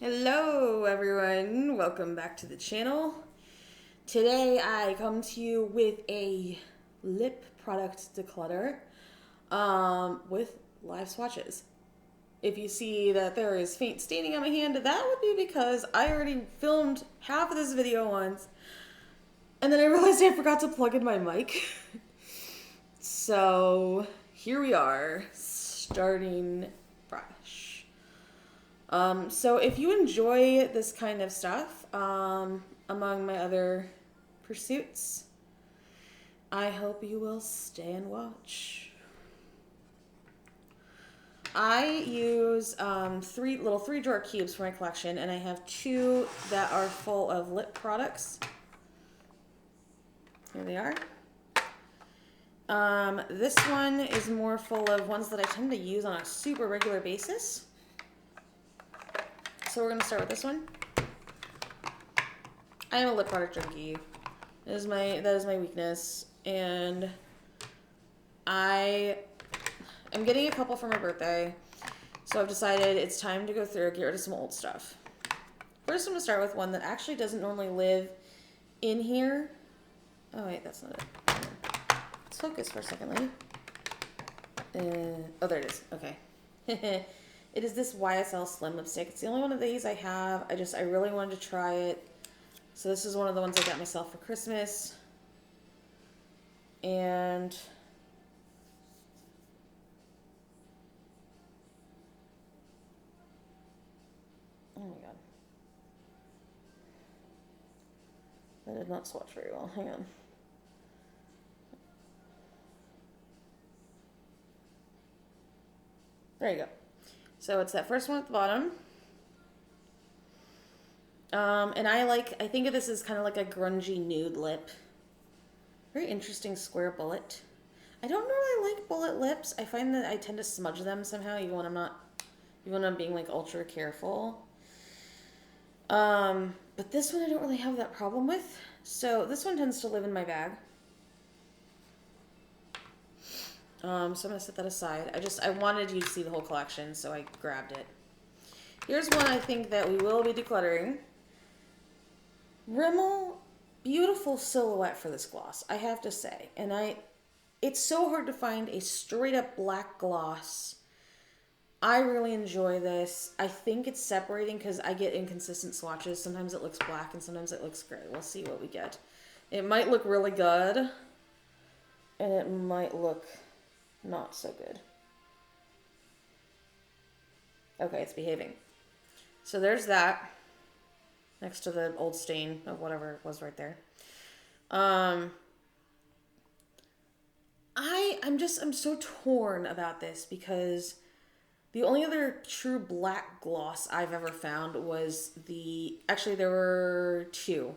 Hello everyone, welcome back to the channel. Today I come to you with a lip product declutter with live swatches. If you see that there is faint staining on my hand, that would be because I already filmed half of this video once and then I realized I forgot to plug in my mic. So here we are, starting fresh. So if you enjoy this kind of stuff, among my other pursuits, I hope you will stay and watch. I use three drawer cubes for my collection, and I have two that are full of lip products. Here they are. This one is more full of ones that I tend to use on a super regular basis. So we're going to start with this one. I am a lip product junkie. That is my weakness. And I am getting a couple for my birthday. So I've decided it's time to go through and get rid of some old stuff. First I'm going to start with one that actually doesn't normally live in here. Oh wait, that's not it. Let's focus for a second, lady. Oh, there it is. Okay. It is this YSL Slim lipstick. It's the only one of these I have. I really wanted to try it. So this is one of the ones I got myself for Christmas. And oh my god. That did not swatch very well. Hang on. There you go. So it's that first one at the bottom. And I think of this as kind of like a grungy nude lip. Very interesting square bullet. I don't really like bullet lips. I find that I tend to smudge them somehow, even when I'm being like ultra careful. But this one I don't really have that problem with. So this one tends to live in my bag. So I'm going to set that aside. I wanted you to see the whole collection, so I grabbed it. Here's one I think that we will be decluttering. Rimmel, beautiful silhouette for this gloss, I have to say. And it's so hard to find a straight up black gloss. I really enjoy this. I think it's separating because I get inconsistent swatches. Sometimes it looks black and sometimes it looks gray. We'll see what we get. It might look really good. And it might look not so good. Okay, it's behaving. So there's that. Next to the old stain of whatever it was right there. I'm so torn about this because the only other true black gloss I've ever found was actually there were two.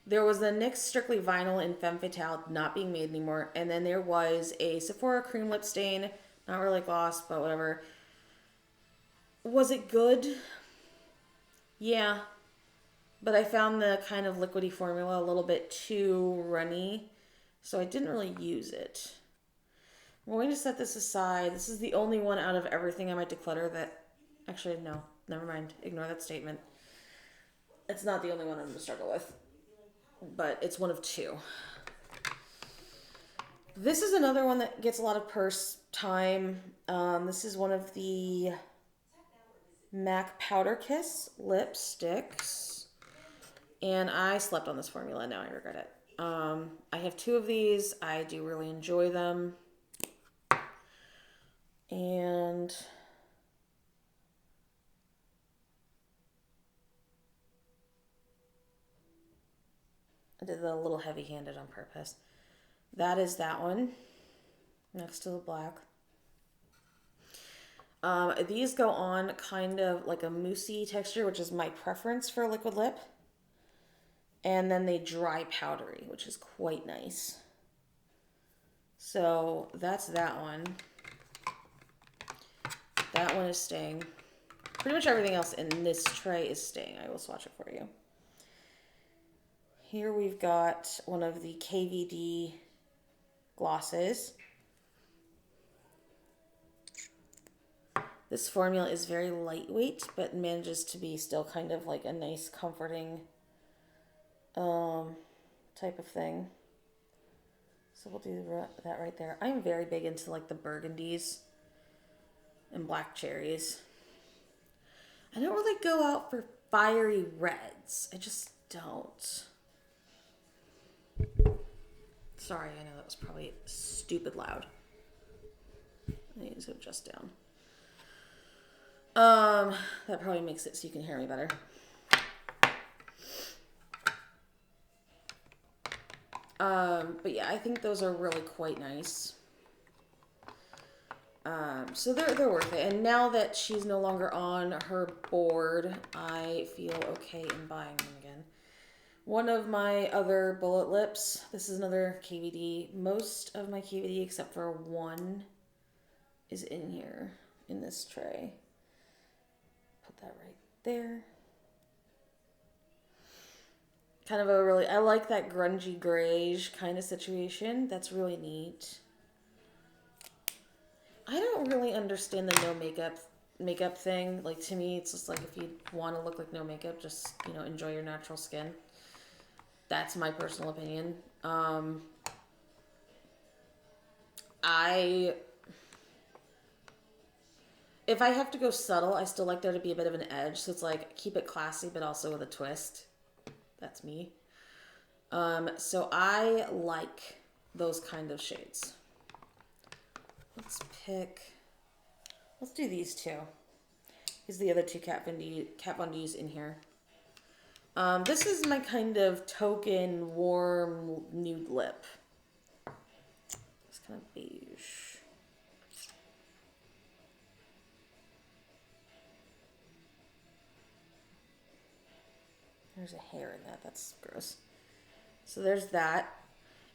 There was the NYX Strictly Vinyl in Femme Fatale not being made anymore. And then there was a Sephora cream lip stain. Not really gloss, but whatever. Was it good? Yeah. But I found the kind of liquidy formula a little bit too runny. So I didn't really use it. I'm going to set this aside. This is the only one out of everything I might declutter that... Actually, no. Never mind. Ignore that statement. It's not the only one I'm going to struggle with. But it's one of two. This is another one that gets a lot of purse time. This is one of the MAC Powder Kiss lipsticks. And I slept on this formula. Now I regret it. I have two of these. I do really enjoy them. And... I did that a little heavy-handed on purpose. That is that one. Next to the black. These go on kind of like a moussey texture, which is my preference for a liquid lip. And then they dry powdery, which is quite nice. So that's that one. That one is staying. Pretty much everything else in this tray is staying. I will swatch it for you. Here we've got one of the KVD glosses. This formula is very lightweight, but manages to be still kind of like a nice, comforting type of thing. So we'll do that right there. I'm very big into like the burgundies and black cherries. I don't really go out for fiery reds. I just don't. Sorry, I know that was probably stupid loud. I need to adjust down. That probably makes it so you can hear me better. But yeah, I think those are really quite nice. So they're worth it. And now that she's no longer on her board, I feel okay in buying them again. One of my other bullet lips, this is another KVD. Most of my KVD, except for one, is in here, in this tray. Put that right there. Kind of a really, I like that grungy grayish kind of situation. That's really neat. I don't really understand the no makeup thing. Like, to me, it's just like, if you want to look like no makeup, just, you know, enjoy your natural skin. That's my personal opinion. If I have to go subtle, I still like there to be a bit of an edge. So it's like, keep it classy, but also with a twist. That's me. So I like those kind of shades. Let's do these two. These are the other two Kat Von D's in here. This is my kind of token warm nude lip. It's kind of beige. There's a hair in that. That's gross. So there's that.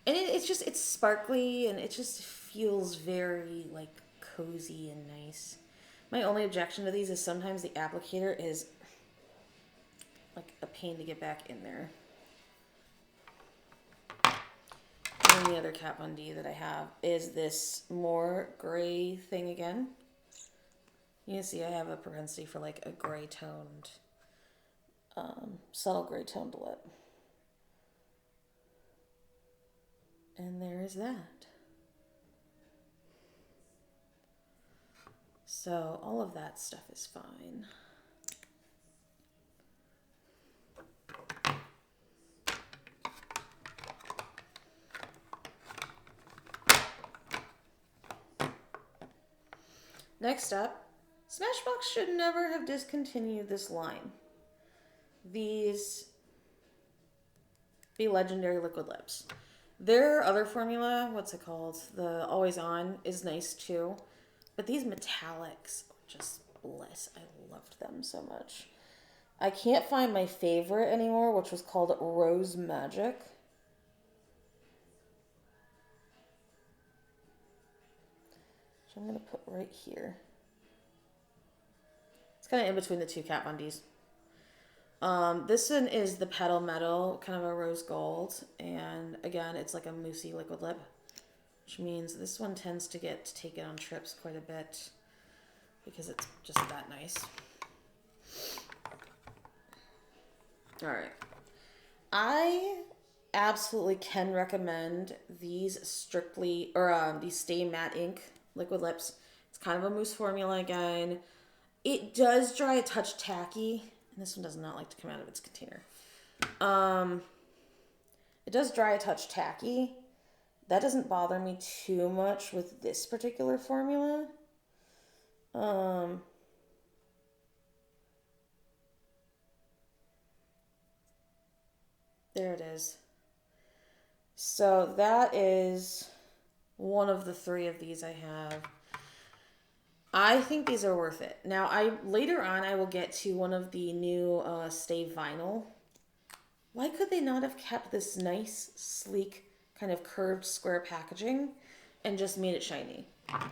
And it's sparkly and it just feels very like cozy and nice. My only objection to these is sometimes the applicator is like a pain to get back in there. And then the other Kat Von D that I have is this more gray thing again. You can see I have a propensity for like a gray toned, subtle gray toned lip. And there is that. So all of that stuff is fine. Next up, Smashbox should never have discontinued this line. These Be Legendary Liquid Lips. Their other formula, what's it called? The Always On is nice too. But these metallics are just bliss. I loved them so much. I can't find my favorite anymore, which was called Rose Magic. Which I'm going to put right here. It's kind of in between the two Kat Von D's. This one is the Petal Metal, kind of a rose gold. And again, it's like a moussey liquid lip. Which means this one tends to get taken on trips quite a bit. Because it's just that nice. Alright. I absolutely can recommend these strictly, or these Stay Matte Ink liquid lips. It's kind of a mousse formula again. It does dry a touch tacky. And this one does not like to come out of its container. It does dry a touch tacky. That doesn't bother me too much with this particular formula. There it is. So that is one of the three of these I have. I think these are worth it. Now, later on, I will get to one of the new Stay Vinyl. Why could they not have kept this nice, sleek, kind of curved square packaging and just made it shiny?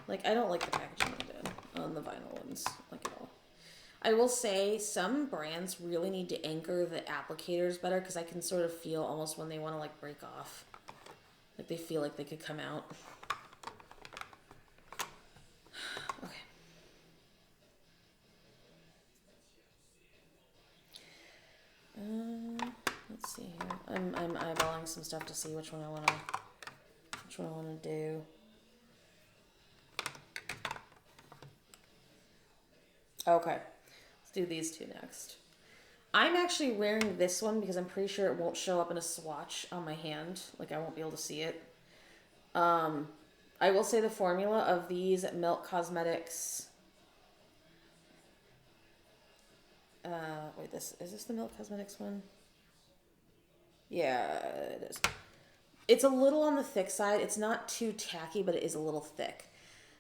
Like, I don't like the packaging they did on the vinyl ones, like, at all. I will say some brands really need to anchor the applicators better because I can sort of feel almost when they want to, like, break off. Like, they feel like they could come out. Okay. some stuff to see which one I want to do. Okay, let's do these two next. I'm actually wearing this one because I'm pretty sure it won't show up in a swatch on my hand. Like, I won't be able to see it. I will say the formula of these Milk Cosmetics. Wait, is this the Milk Cosmetics one? Yeah, it is. It's a little on the thick side. It's not too tacky, but it is a little thick.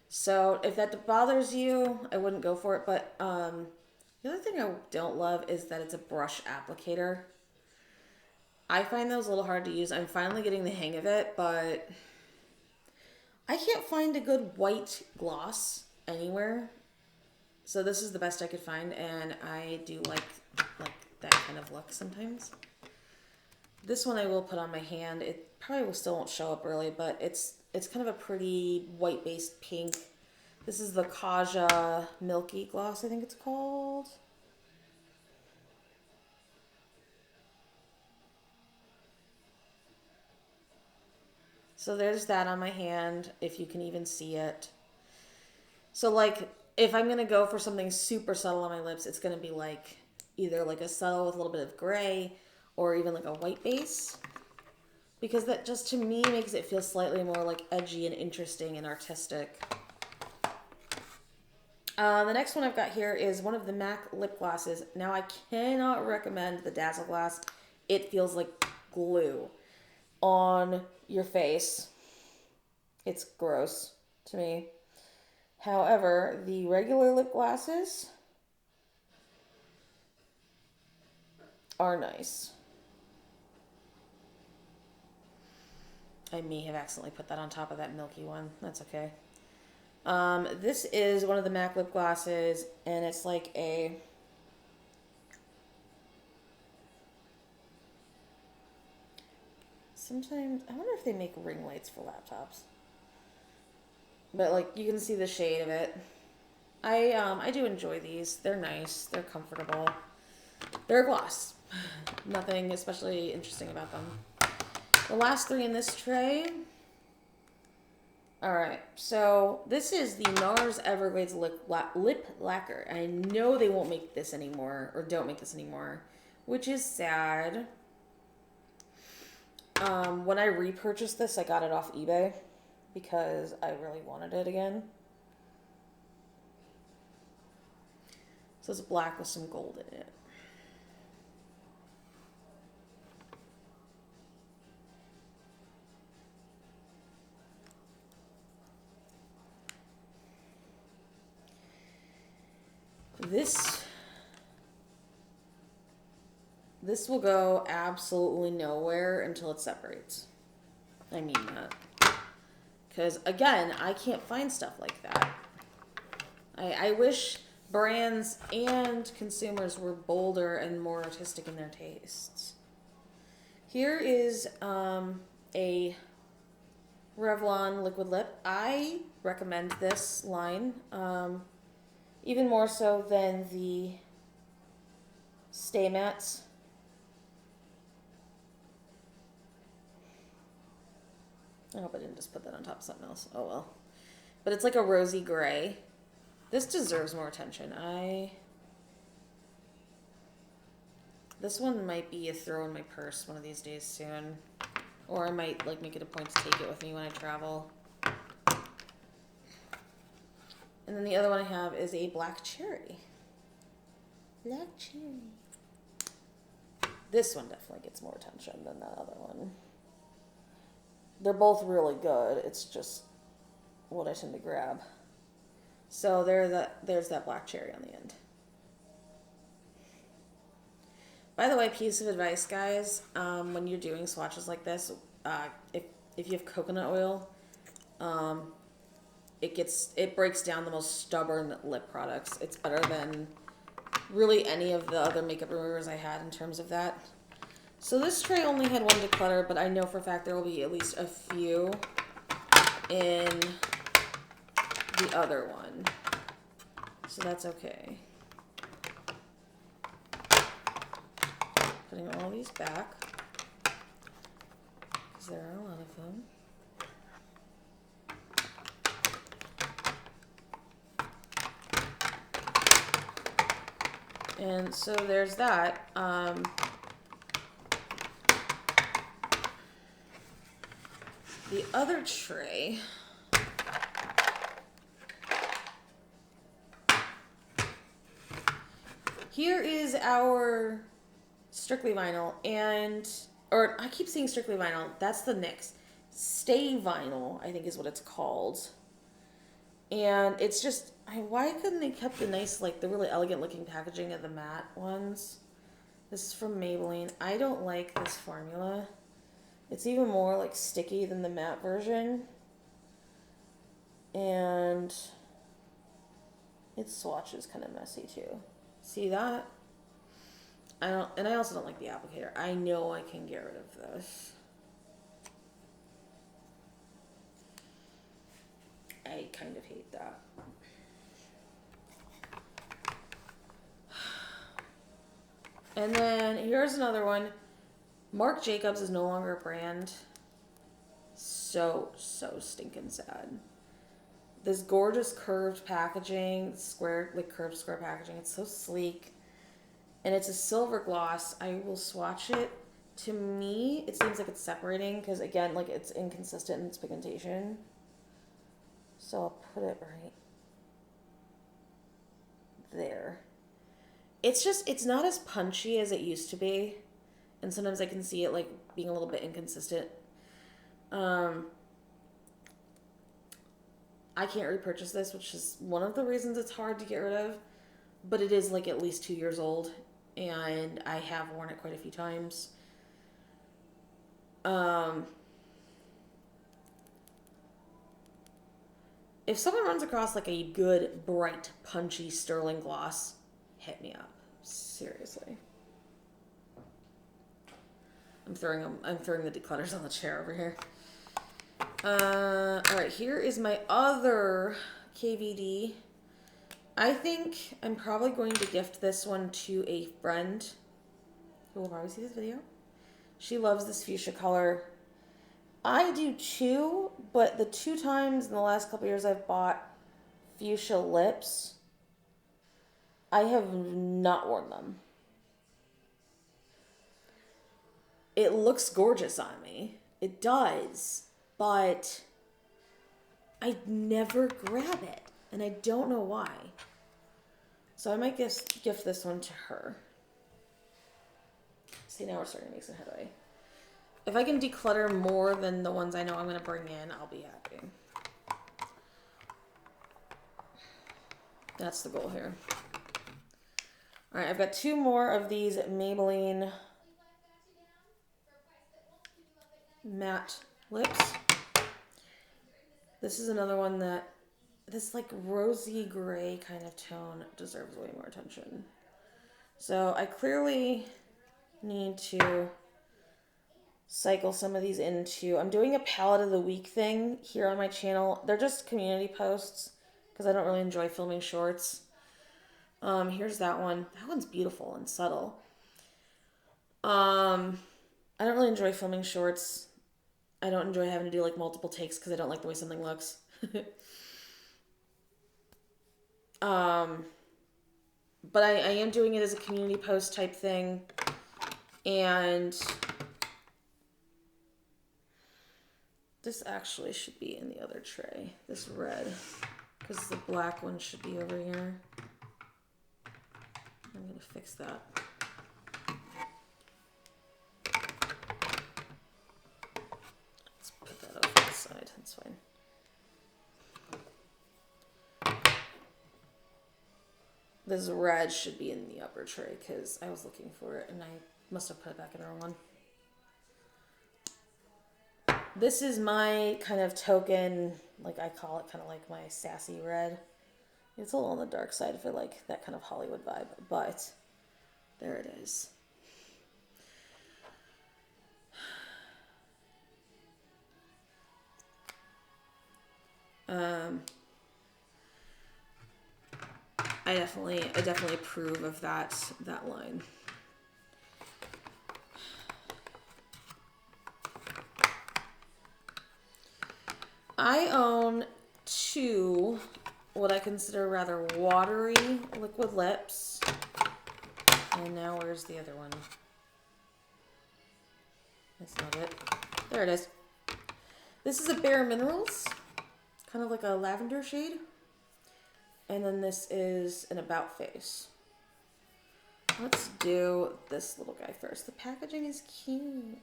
So if that bothers you, I wouldn't go for it. But the other thing I don't love is that it's a brush applicator. I find those a little hard to use. I'm finally getting the hang of it, but I can't find a good white gloss anywhere. So this is the best I could find, and I do like that kind of look sometimes. This one I will put on my hand. It probably still won't show up really, but it's kind of a pretty white-based pink. This is the Kaja Milky Gloss, I think it's called. So there's that on my hand, if you can even see it. So like, if I'm going to go for something super subtle on my lips, it's going to be like either like a subtle with a little bit of gray or even like a white base. Because that just, to me, makes it feel slightly more like edgy and interesting and artistic. The next one I've got here is one of the MAC lip glosses. Now, I cannot recommend the Dazzle Glass. It feels like glue on your face. It's gross to me. However, the regular lip glosses are nice. I may have accidentally put that on top of that milky one. That's okay. This is one of the MAC lip glosses, and it's like a... Sometimes, I wonder if they make ring lights for laptops. But like, you can see the shade of it. I do enjoy these. They're nice. They're comfortable. They're a gloss. Nothing especially interesting about them. The last three in this tray. Alright, so this is the NARS Everglades lip lacquer. I know they won't make this anymore, or don't make this anymore, which is sad. When I repurchased this, I got it off eBay because I really wanted it again. So it's black with some gold in it. This will go absolutely nowhere until it separates. I mean that. Because, again, I can't find stuff like that. I wish brands and consumers were bolder and more artistic in their tastes. Here is a Revlon liquid lip. I recommend this line. Even more so than the Stay Mattes. I hope I didn't just put that on top of something else. Oh well. But it's like a rosy gray. This deserves more attention. This one might be a throw in my purse one of these days soon. Or I might like make it a point to take it with me when I travel. And then the other one I have is a black cherry. Black cherry. This one definitely gets more attention than that other one. They're both really good. It's just what I tend to grab. So there's that black cherry on the end. By the way, piece of advice, guys, when you're doing swatches like this, if you have coconut oil, it breaks down the most stubborn lip products. It's better than really any of the other makeup removers I had in terms of that. So this tray only had one declutter, but I know for a fact there will be at least a few in the other one. So that's okay. Putting all these back. because there are a lot of them. And so there's that. The other tray. Here is our Strictly Vinyl, or I keep saying Strictly Vinyl, that's the NYX. Stay Vinyl, I think is what it's called. And it's just, why couldn't they kept the nice, like the really elegant looking packaging of the matte ones? This is from Maybelline. I don't like this formula. It's even more like sticky than the matte version. And its swatch is kind of messy too. See that? And I also don't like the applicator. I know I can get rid of this. I kind of hate that. And then here's another one. Marc Jacobs is no longer a brand. So stinking sad. This gorgeous curved packaging, curved square packaging. It's so sleek. And it's a silver gloss. I will swatch it. To me, it seems like it's separating because, again, like it's inconsistent in its pigmentation. So I'll put it right there. It's not as punchy as it used to be. And sometimes I can see it like being a little bit inconsistent. I can't repurchase this, which is one of the reasons it's hard to get rid of. But it is like at least 2 years old. And I have worn it quite a few times. If someone runs across like a good, bright, punchy sterling gloss, hit me up. Seriously. I'm throwing the declutters on the chair over here. Alright, here is my other KVD. I think I'm probably going to gift this one to a friend who will probably see this video. She loves this fuchsia color. I do too, but the 2 times in the last couple years I've bought fuchsia lips, I have not worn them. It looks gorgeous on me. It does, but I never grab it, and I don't know why. So I might gift this one to her. See, now we're starting to make some headway. If I can declutter more than the ones I know I'm going to bring in, I'll be happy. That's the goal here. All right, I've got 2 more of these Maybelline matte lips. This is another one that, this like rosy gray kind of tone deserves way more attention. So I clearly need to cycle some of these into, I'm doing a palette of the week thing here on my channel. They're just community posts because I don't really enjoy filming shorts. Here's that one. That one's beautiful and subtle. I don't really enjoy filming shorts. I don't enjoy having to do like multiple takes because I don't like the way something looks. But I am doing it as a community post type thing. And this actually should be in the other tray. This red. Because the black one should be over here. I'm going to fix that. Let's put that off to the side. That's fine. This red should be in the upper tray because I was looking for it and I must have put it back in the wrong one. This is my kind of token, like I call it kind of like my sassy red. It's a little on the dark side for like that kind of Hollywood vibe, but there it is. I definitely approve of that line. I own two what I consider rather watery liquid lips. And now where's the other one? That's not it. There it is. This is a Bare Minerals, kind of like a lavender shade. And then this is an About Face. Let's do this little guy first. The packaging is cute.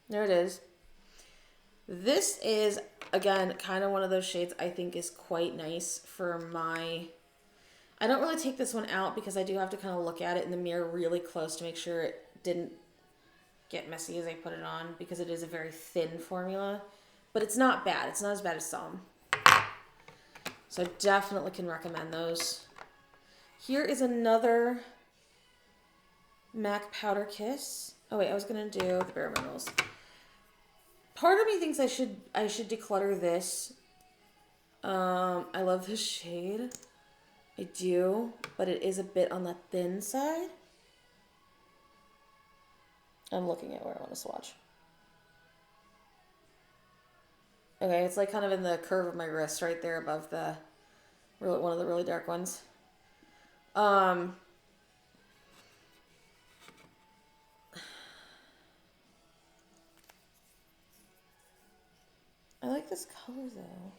There it is. This is, again, kind of one of those shades I think is quite nice for my... I don't really take this one out because I do have to kind of look at it in the mirror really close to make sure it didn't get messy as I put it on, because it is a very thin formula. But it's not bad. It's not as bad as some. So I definitely can recommend those. Here is another MAC Powder Kiss. Oh wait, I was going to do the Bare Minerals. Part of me thinks I should declutter this. I love this shade. I do, but it is a bit on the thin side. I'm looking at where I want to swatch. Okay, it's like kind of in the curve of my wrist right there above the one of the really dark ones. I like this color though.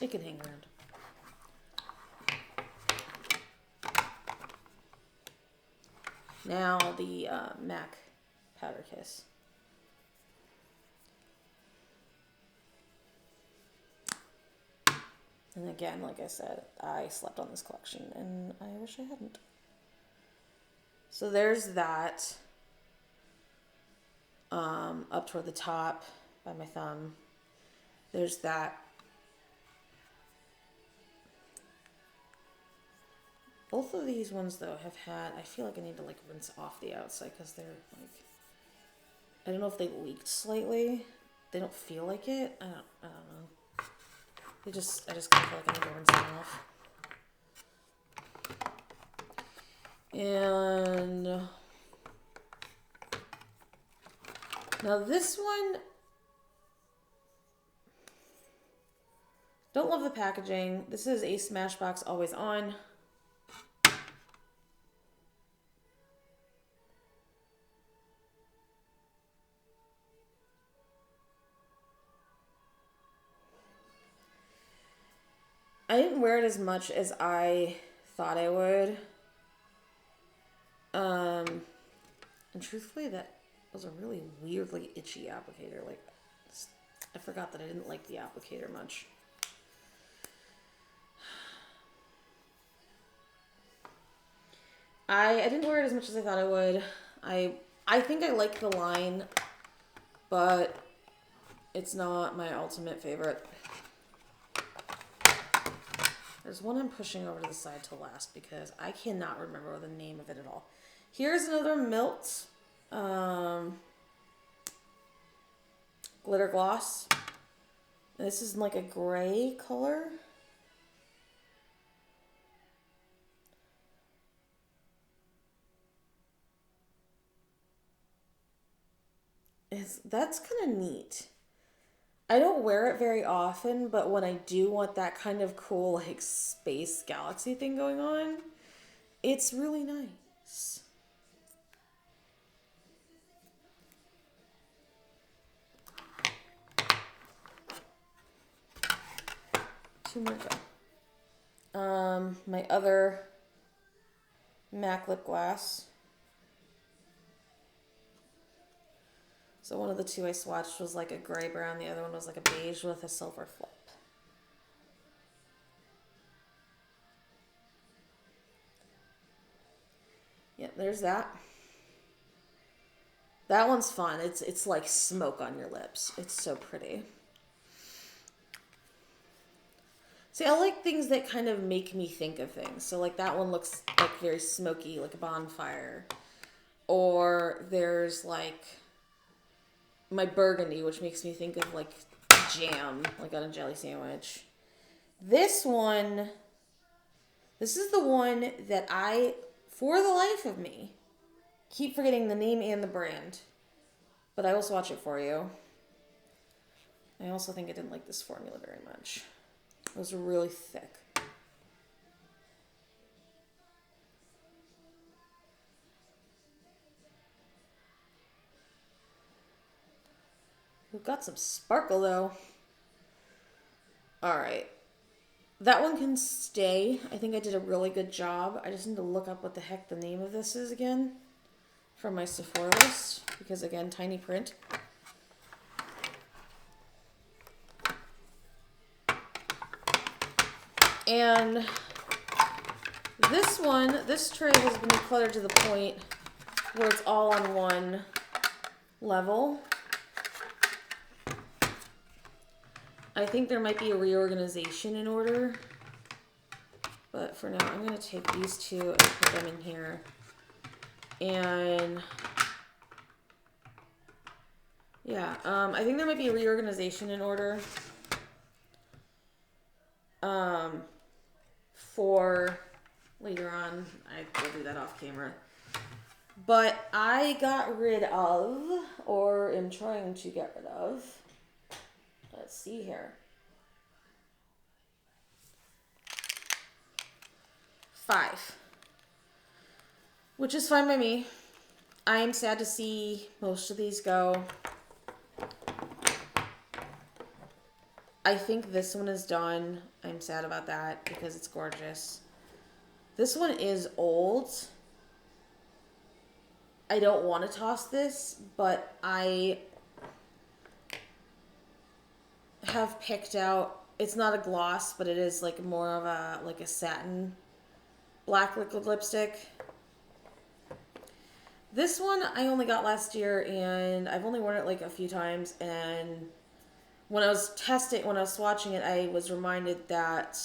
It can hang around. Now the MAC Powder Kiss. And again, like I said, I slept on this collection and I wish I hadn't. So there's that. Up toward the top by my thumb. There's that. Both of these ones, though, have had... I feel like I need to, like, rinse off the outside because they're, like... I don't know if they leaked slightly. They don't feel like it. I don't know. I just kind of feel like I need to rinse them off. And... now this one... don't love the packaging. This is a Smashbox Always On. I didn't wear it as much as I thought I would. And truthfully, that was a really weirdly itchy applicator. Like, I forgot that I didn't like the applicator much. I didn't wear it as much as I thought I would. I think I like the line, but it's not my ultimate favorite. There's one I'm pushing over to the side to last because I cannot remember the name of it at all. Here's another Milt glitter gloss. This is like a gray color. That's kind of neat. I don't wear it very often, but when I do want that kind of cool, like, space galaxy thing going on, it's really nice. Two more to go. My other MAC lip gloss. So one of the two I swatched was like a gray brown. The other one was like a beige with a silver flip. Yep, there's that. That one's fun. It's like smoke on your lips. It's so pretty. See, I like things that kind of make me think of things. So like that one looks like very smoky, like a bonfire. Or there's like my burgundy, which makes me think of like jam, like on a jelly sandwich. This one, this is the one that I, for the life of me, keep forgetting the name and the brand. But I will swatch it for you. I also think I didn't like this formula very much. It was really thick. We've got some sparkle though. Alright. That one can stay. I think I did a really good job. I just need to look up what the heck the name of this is again from my Sephora list. Because again, tiny print. And this one, this tray has been decluttered to the point where it's all on one level. I think there might be a reorganization in order. But for now, I'm going to take these two and put them in here. And yeah, I think there might be a reorganization in order. For later on. I will do that off camera. But I got rid of, or am trying to get rid of, let's see here, 5. Which is fine by me. I am sad to see most of these go. I think this one is done. I'm sad about that because it's gorgeous. This one is old. I don't want to toss this, but I have picked out, it's not a gloss, but it is like more of a, like a satin black liquid lipstick. This one I only got last year and I've only worn it like a few times, and when I was swatching it, I was reminded that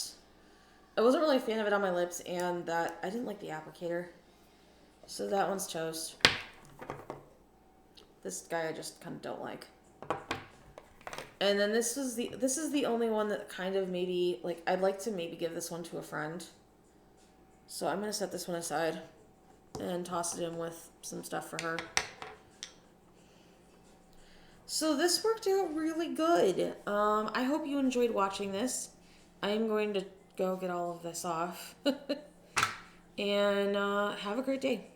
I wasn't really a fan of it on my lips and that I didn't like the applicator. So that one's toast. This guy I just kind of don't like. And then this is the only one that kind of maybe, like, I'd like to maybe give this one to a friend. So I'm going to set this one aside and toss it in with some stuff for her. So this worked out really good. I hope you enjoyed watching this. I am going to go get all of this off. And have a great day.